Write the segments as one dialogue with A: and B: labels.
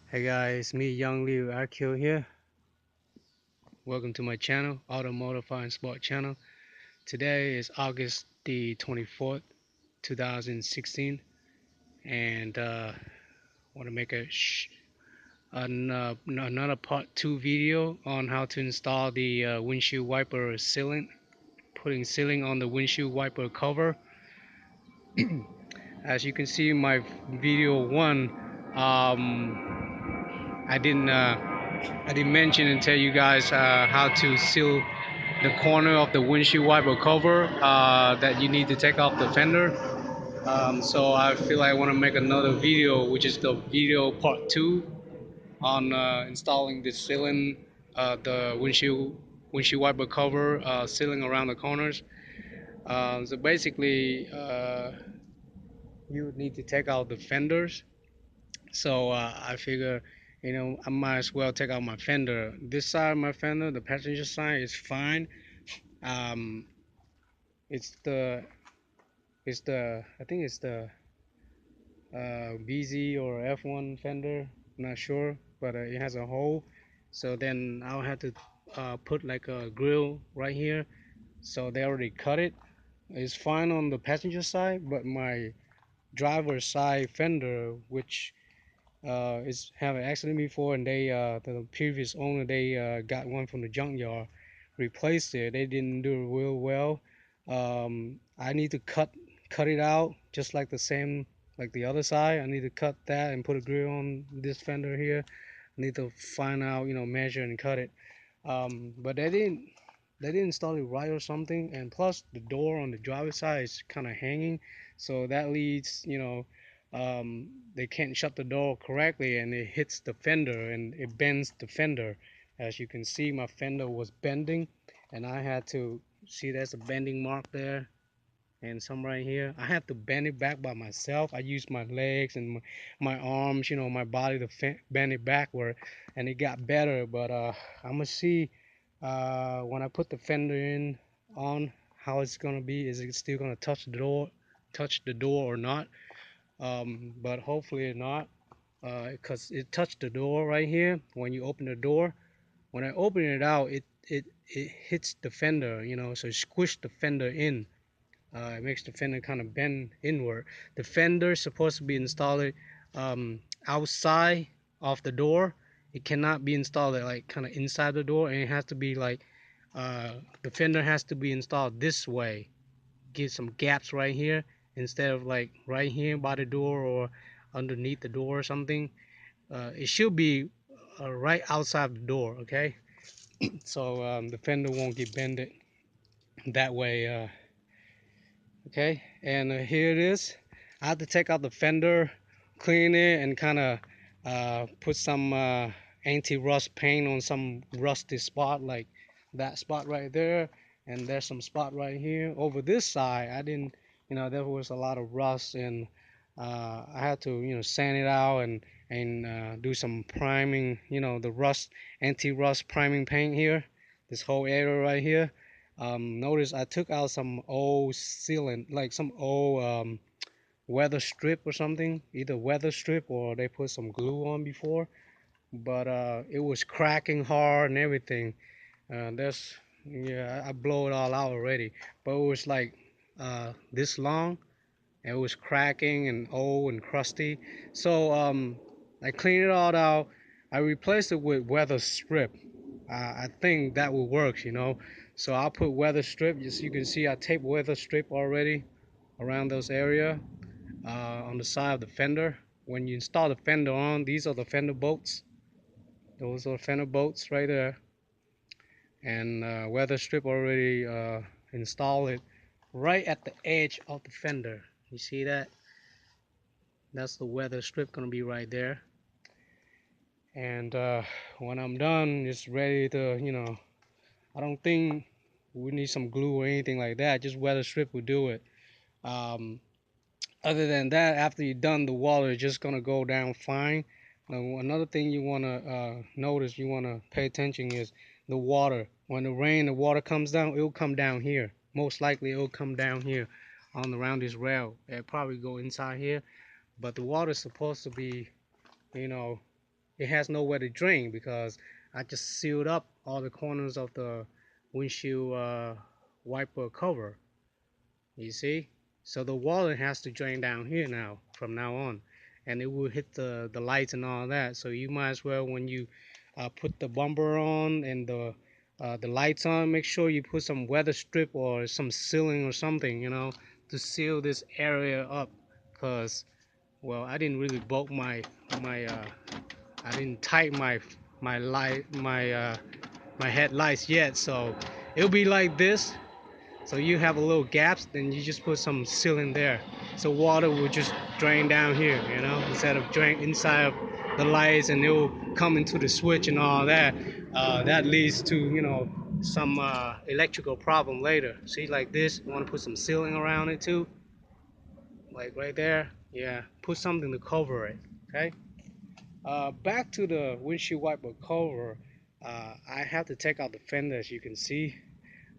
A: Hey guys, me Young Liu IQ here. Welcome to my channel, Automotive and Sport channel. Today is August the 24th, 2016, and want to make another part 2 video on how to install the windshield wiper sealant, putting sealing on the windshield wiper cover. As you can see in my video 1, I didn't mention and tell you guys how to seal the corner of the windshield wiper cover that you need to take off the fender. So I feel I want to make another video, which is the video part 2 on installing the sealing, the windshield wiper cover sealing around the corners. So basically, you would need to take out the fenders. So I figure, I might as well take out my fender. This side of my fender, the passenger side, is fine. Um, it's the I think it's the BZ or F1 fender. I'm not sure, but it has a hole. So then I'll have to put like a grill right here. So they already cut it. It's fine on the passenger side, but my driver's side fender, which is have an accident before, and the previous owner, they got one from the junkyard, replaced it. They didn't do it real well. I need to cut it out just like the same like the other side. I need to cut that and put a grill on this fender here. I need to find out, measure and cut it. But they didn't install it right or something, and plus the door on the driver's side is kind of hanging, so that leads, they can't shut the door correctly, and it hits the fender and it bends the fender. As you can see, my fender was bending, and I had to see there's a bending mark there and some right here. I had to bend it back by myself. I used my legs and my arms, my body to bend it backward, and it got better. But I'm gonna see when I put the fender in on how it's gonna be. Is it still gonna touch the door or not? But hopefully not, because it touched the door right here when you open the door. When I open it out, it hits the fender, so it squished the fender in. It makes the fender kind of bend inward. The fender is supposed to be installed outside of the door. It cannot be installed like kind of inside the door, and it has to be like the fender has to be installed this way. Get some gaps right here instead of like right here by the door or underneath the door or something. It should be right outside the door, okay? So the fender won't get bended that way. Okay, and here it is. I have to take out the fender, clean it, and kind of put some anti-rust paint on some rusty spot, like that spot right there, and there's some spot right here. Over this side, I didn't, there was a lot of rust, and I had to, sand it out and do some priming, the rust, anti-rust priming paint here, this whole area right here. Notice I took out some old sealant, like some old weather strip or something, either weather strip or they put some glue on before, but it was cracking hard and everything. There's, yeah, I blow it all out already, but it was like this long, and it was cracking and old and crusty. So I cleaned it all out. I replaced it with weather strip. I think that will work, So I'll put weather strip. As you can see, I taped weather strip already around those area on the side of the fender. When you install the fender on, these are the fender bolts. Those are fender bolts right there. And weather strip already installed it right at the edge of the fender. You see that? That's the weather strip gonna be right there. And when I'm done, it's ready to, I don't think we need some glue or anything like that. Just weather strip will do it. Um, Other than that, after you're done, the water is just gonna go down fine. Now, another thing you wanna notice, you wanna pay attention is the water. When the rain, the water comes down, it'll come down here. Most likely, it'll come down here on around this rail. It'll probably go inside here, but the water is supposed to be, you know, it has nowhere to drain because I just sealed up all the corners of the windshield wiper cover. You see? So the water has to drain down here now from now on, and it will hit the lights and all that. So you might as well, when you put the bumper on and the lights on, make sure you put some weather strip or some sealing or something, to seal this area up. Cause well, I didn't really bolt my I didn't tighten my light my headlights yet, so it'll be like this. So you have a little gaps, then you just put some sealant there. So water will just drain down here, instead of drain inside of the lights and it will come into the switch and all that. That leads to, some electrical problem later. See, like this, you want to put some sealing around it too, like right there. Yeah, put something to cover it, okay? Back to the windshield wiper cover, I have to take out the fender as you can see.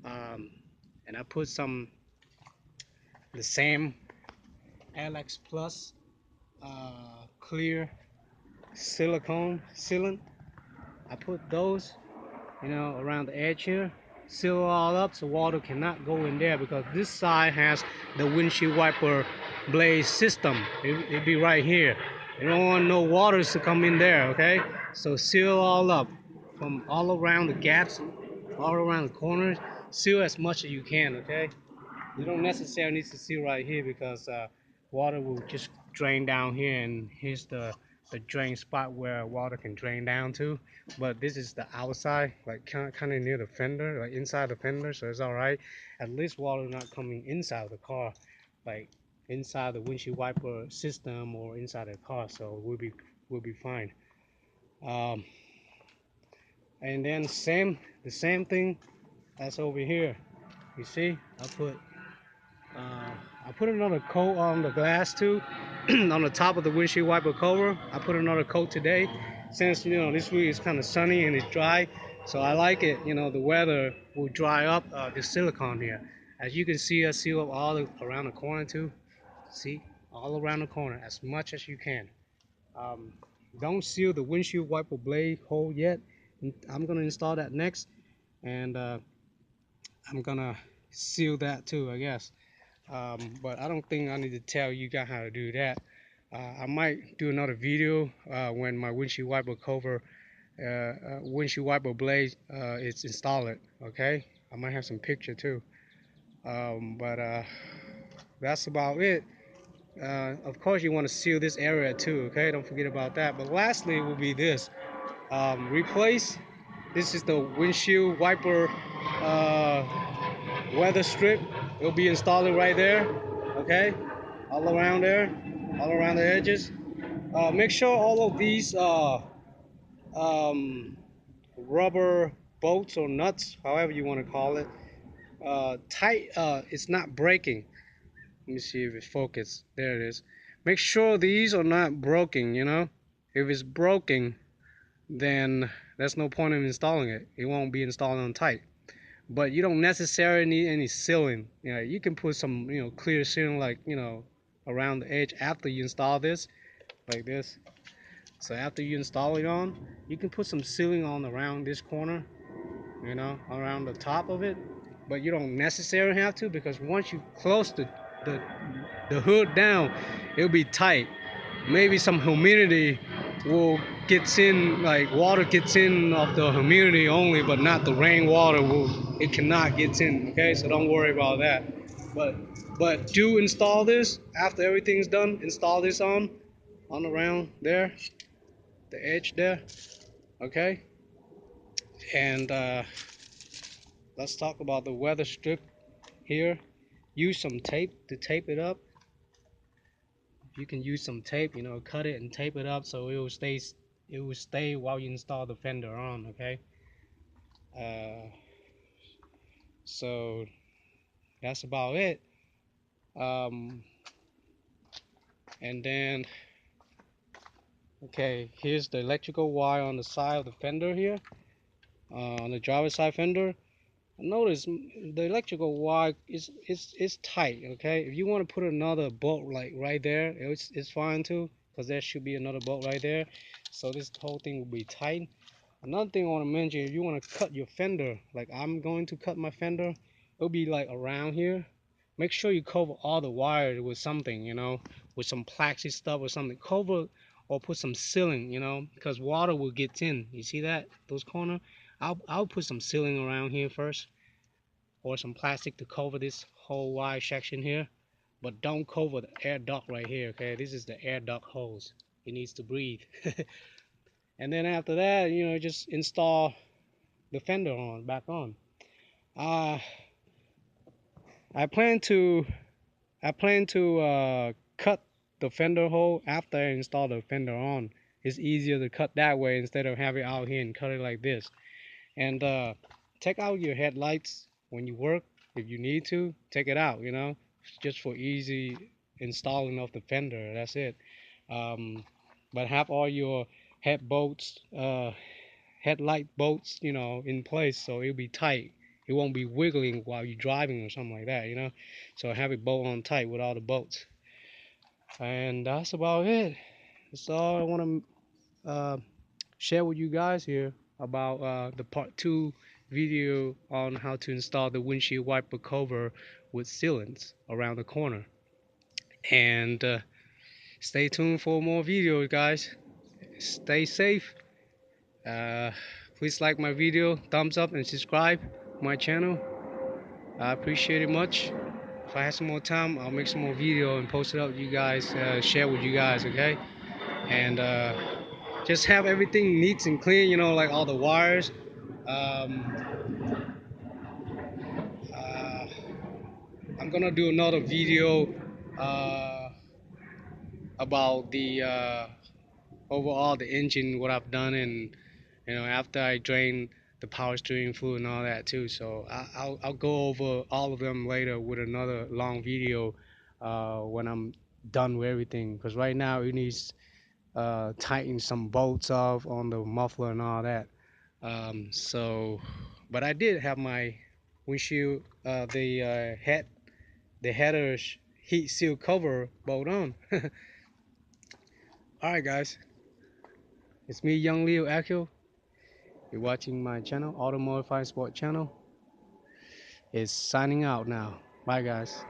A: Um, and I put the same Alex Plus clear silicone sealant. I put those, around the edge here, seal all up so water cannot go in there because this side has the windshield wiper blade system. It'll be right here. You don't want no waters to come in there, okay? So seal all up from all around the gaps, all around the corners. Seal as much as you can, okay? You don't necessarily need to seal right here because water will just drain down here, and here's the drain spot where water can drain down to. But this is the outside, like kind of near the fender, like inside the fender, so it's all right. At least water not coming inside the car, like inside the windshield wiper system or inside the car, so we'll be fine. Um, and then the same thing as over here. You see, uh, I put another coat on the glass too, on the top of the windshield wiper cover. I put another coat today, since this week is kind of sunny and it's dry, so I like it. The weather will dry up the silicone here. As you can see, I seal up around the corner too. See, all around the corner as much as you can. Um, don't seal the windshield wiper blade hole yet. I'm gonna install that next, and I'm gonna seal that too, I guess. But I don't think I need to tell you guys how to do that. I might do another video when my windshield wiper blade is installed. Okay, I might have some picture too. But that's about it. Of course, you want to seal this area too. Okay, don't forget about that. But lastly, will be this: replace. This is the windshield wiper uh, weather strip. It'll be installed right there, okay, all around there, all around the edges. Make sure all of these um, rubber bolts or nuts, however you want to call it, tight. It's not breaking. Let me see if it's focused. There it is. Make sure these are not broken. If it's broken, then there's no point in installing it. It won't be installed on tight. But you don't necessarily need any sealing. You can put some, clear sealing, like, around the edge after you install this, like this. So after you install it on, you can put some sealing on around this corner, around the top of it. But you don't necessarily have to, because once you close the, the hood down, it'll be tight. Maybe some humidity will gets in, like water gets in of the humidity only, but not the rainwater. It cannot get in. Okay, so don't worry about that. But do install this after everything's done. Install this on around there, the edge there. Okay, and let's talk about the weather strip here. Use some tape to tape it up. You can use some tape, cut it and tape it up so it will stay while you install the fender on. Okay, uh, so that's about it. um, and then, okay, here's the electrical wire on the side of the fender here, on the driver's side fender. Notice the electrical wire is tight. Okay, if you want to put another bolt like right there, it's fine too. because there should be another bolt right there. So this whole thing will be tight. Another thing I want to mention, if you want to cut your fender, like I'm going to cut my fender, it'll be like around here. Make sure you cover all the wires with something, you know, with some plastic stuff or something. Cover or put some sealing, you know, because water will get in. You see that? Those corners? I'll put some sealing around here first, or some plastic to cover this whole wire section here. But don't cover the air duct right here, okay? This is the air duct hose. It needs to breathe. And then after that, you know, just install the fender on back on. Uh, I plan to cut the fender hole after I install the fender on. It's easier to cut that way instead of having it out here and cut it like this. And take out your headlights when you work. If you need to, take it out, you know, just for easy installing of the fender. That's it. But have all your head bolts, headlight bolts, you know, in place so it'll be tight. It won't be wiggling while you're driving or something like that, you know. So have it bolt on tight with all the bolts. And that's about it. That's all I want to share with you guys here about the part 2 video on how to install the windshield wiper cover with sealants around the corner. And stay tuned for more videos, guys. Stay safe. Uh, Please like my video, thumbs up, and subscribe to my channel. I appreciate it much. If I have some more time, I'll make some more video and post it up. You guys share with you guys, okay? And just have everything neat and clean. You know, like all the wires. Um, uh, I'm gonna do another video uh, about the overall the engine, what I've done, and you know after I drain the power steering fluid and all that too. So I'll go over all of them later with another long video when I'm done with everything. Because right now it needs tighten some bolts off on the muffler and all that. But I did have my windshield, the header heat seal cover bolt on. All right, guys, it's me, Young Leo Akio. You're watching my channel, Automotive Sport channel. Is signing out now. Bye, guys.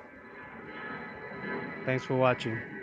A: Thanks for watching.